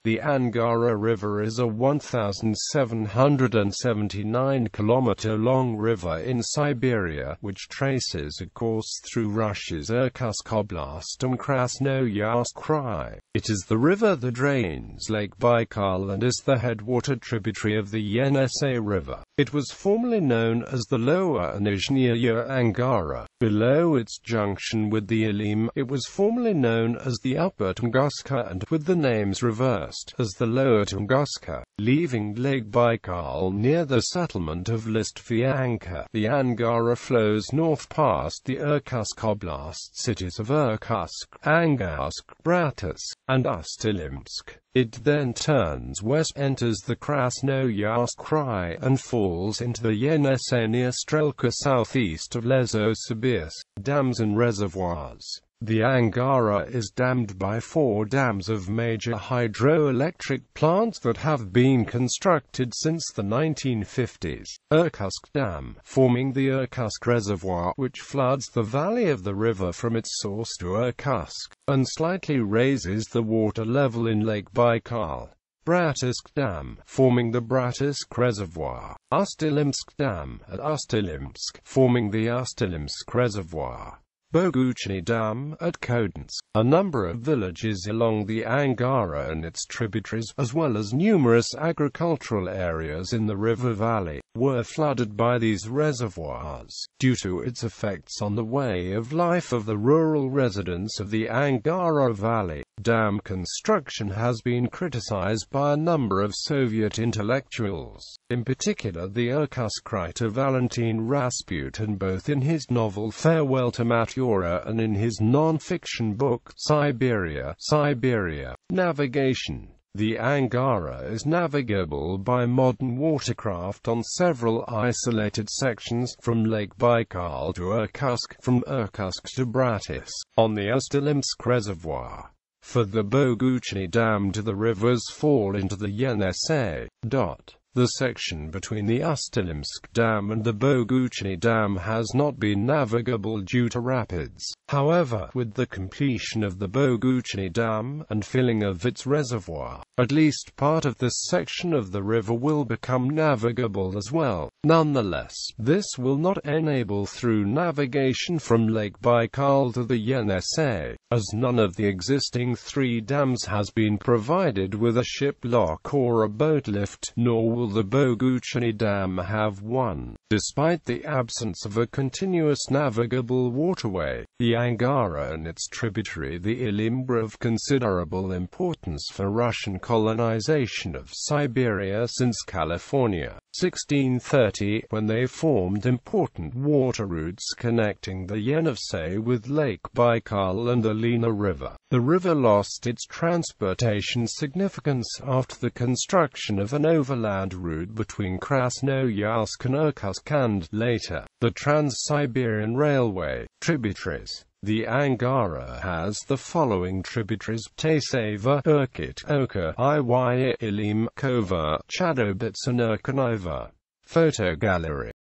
The Angara River is a 1,779-kilometer-long river in Siberia, which traces a course through Russia's Irkutsk Oblast and Krasnoyarsk Krai. It is the river that drains Lake Baikal and is the headwater tributary of the Yenisei River. It was formerly known as the Lower Nizhnyaya Angara Below its junction with the Ilim. It was formerly known as the Upper Tunguska and, with the names reversed, as the Lower Tunguska. Leaving Lake Baikal near the settlement of Nizhnyaya, the Angara flows north past the Irkutsk Oblast cities of Irkutsk, Angorsk, Bratsk, and Ilimsk. It then turns west, enters the Krasnoyarsk Krai, and falls into the Yenisei near Strelka southeast of Reservoirs, dams and reservoirs. The Angara is dammed by 4 dams of major hydroelectric plants that have been constructed since the 1950s. Irkutsk Dam, forming the Irkutsk Reservoir, which floods the valley of the river from its source to Irkutsk, and slightly raises the water level in Lake Baikal. Bratsk Dam, forming the Bratsk Reservoir. Ilimsk Dam, at Ilimsk, forming the Ilimsk Reservoir. Boguchny Dam, at Krai.It. A number of villages along the Angara and its tributaries, as well as numerous agricultural areas in the river valley, were flooded by these reservoirs. Due to its effects on the way of life of the rural residents of the Angara Valley, dam construction has been criticized by a number of Soviet intellectuals, in particular the Irkutsk writer Valentin Rasputin, both in his novel Farewell to Matura and in his non-fiction book Siberia. Navigation. The Angara is navigable by modern watercraft on several isolated sections, from Lake Baikal to Irkutsk, from Irkutsk to Bratsk, on the Ilimsk Reservoir. For the Boguchny Dam the rivers fall into the Yenisei. The section between the Ilimsk Dam and the Boguchny Dam has not been navigable due to rapids. However, with the completion of the Boguchny Dam, and filling of its reservoir, at least part of this section of the river will become navigable as well. Nonetheless, this will not enable through navigation from Lake Baikal to the Yenisei, as none of the existing 3 dams has been provided with a ship lock or a boat lift, nor will the Boguchny Dam have one. Despite the absence of a continuous navigable waterway, the Angara and its tributary the Ilim were of considerable importance for Russian colonization of Siberia since California. 1630, when they formed important water routes connecting the Yenisei with Lake Baikal and the Lena River. The river lost its transportation significance after the construction of an overland route between Krasnoyarsk and Irkutsk and, later, the Trans-Siberian Railway. Tributaries. The Angara has the following tributaries: Tseva, Irkut, Oka, Iy, Ilim, Kova, Chadobits and Irkaniva. Photo gallery.